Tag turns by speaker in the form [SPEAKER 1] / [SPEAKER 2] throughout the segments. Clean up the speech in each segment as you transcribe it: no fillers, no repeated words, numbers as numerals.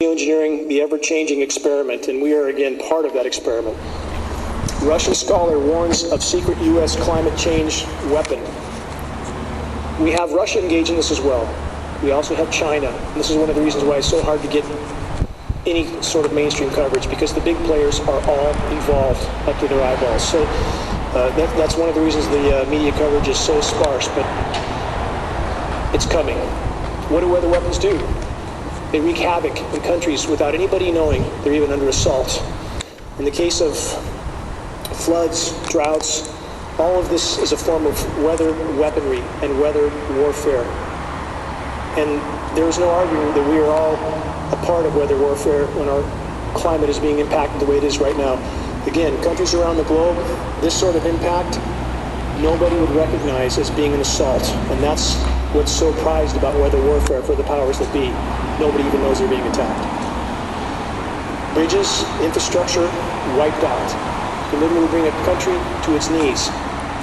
[SPEAKER 1] Geoengineering, the ever-changing experiment, and we are again part of that experiment. Russian scholar warns of secret U.S. climate change weapon. We have Russia engaged in this as well. We also have China. And this is one of the reasons why it's so hard to get any sort of mainstream coverage, because the big players are all involved up to their eyeballs. So that's one of the reasons the media coverage is so sparse, but it's coming. What do weather weapons do? They wreak havoc in countries without anybody knowing they're even under assault. In the case of floods, droughts, all of this is a form of weather weaponry and weather warfare. And there is no arguing that we are all a part of weather warfare when our climate is being impacted the way it is right now. Again, countries around the globe, this sort of impact, nobody would recognize as being an assault. And that's what's so prized about weather warfare for the powers that be. Nobody even knows they're being attacked. Bridges, infrastructure, wiped out. You can literally bring a country to its knees.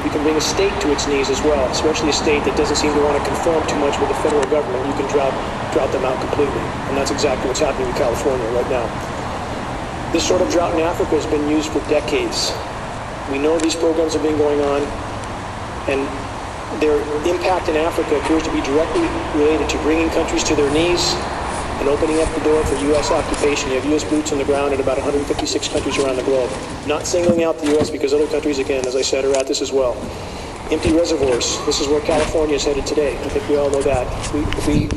[SPEAKER 1] You can bring a state to its knees as well, especially a state that doesn't seem to want to conform too much with the federal government. You can drop them out completely. And that's exactly what's happening in California right now. This sort of drought in Africa has been used for decades. We know these programs have been going on, and their impact in Africa appears to be directly related to bringing countries to their knees and opening up the door for U.S. occupation. You have U.S. boots on the ground in about 156 countries around the globe. Not singling out the U.S. because other countries, again, as I said, are at this as well. Empty reservoirs. This is where California is headed today. I think we all know that. If we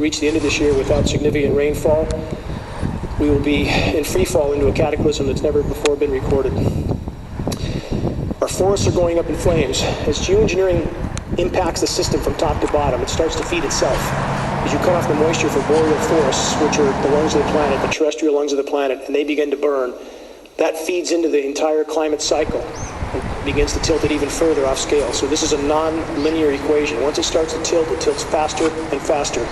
[SPEAKER 1] reach the end of this year without significant rainfall, we will be in free fall into a cataclysm that's never before been recorded. Our forests are going up in flames. As geoengineering impacts the system from top to bottom, it starts to feed itself. As you cut off the moisture for boreal forests, which are the lungs of the planet, the terrestrial lungs of the planet, and they begin to burn, that feeds into the entire climate cycle and begins to tilt it even further off scale. So this is a non-linear equation. Once it starts to tilt, it tilts faster and faster.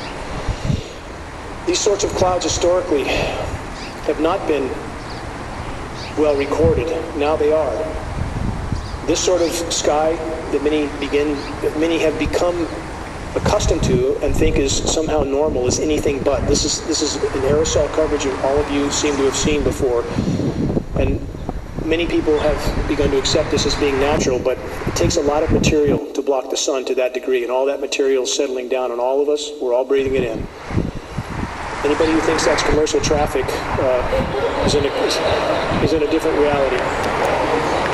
[SPEAKER 1] These sorts of clouds historically have not been well recorded. Now they are. This sort of sky that many have become accustomed to and think is somehow normal is anything but. This is an aerosol coverage that all of you seem to have seen before, and many people have begun to accept this as being natural, but it takes a lot of material to block the sun to that degree, and all that material is settling down on all of us. We're all breathing it in. Anybody who thinks that's commercial traffic is in a different reality.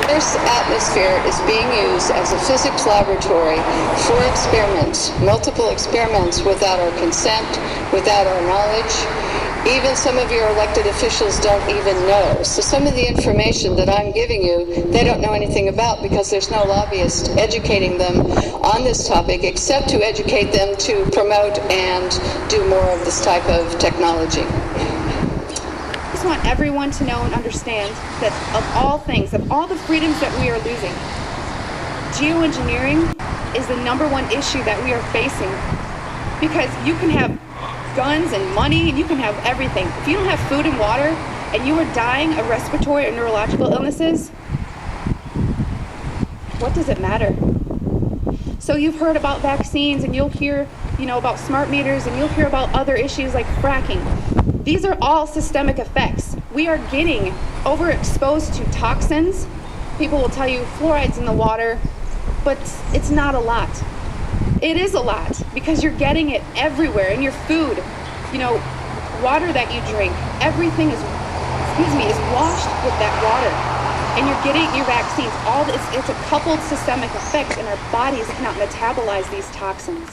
[SPEAKER 2] Earth's atmosphere is being used as a physics laboratory for experiments, multiple experiments without our consent, without our knowledge. Even some of your elected officials don't even know. So some of the information that I'm giving you, they don't know anything about because there's no lobbyist educating them on this topic except to educate them to promote and do more of this type of technology.
[SPEAKER 3] I just want everyone to know and understand that of all things, of all the freedoms that we are losing, geoengineering is the #1 issue that we are facing, because you can have guns and money and you can have everything. If you don't have food and water and you are dying of respiratory or neurological illnesses, what does it matter? So you've heard about vaccines, and you'll hear, about smart meters, and you'll hear about other issues like fracking. These are all systemic effects. We are getting overexposed to toxins. People will tell you fluoride's in the water, but it's not a lot. It is a lot because you're getting it everywhere in your food, water that you drink. Everything is washed with that water, and you're getting your vaccines. All this, it's a coupled systemic effect, and our bodies cannot metabolize these toxins.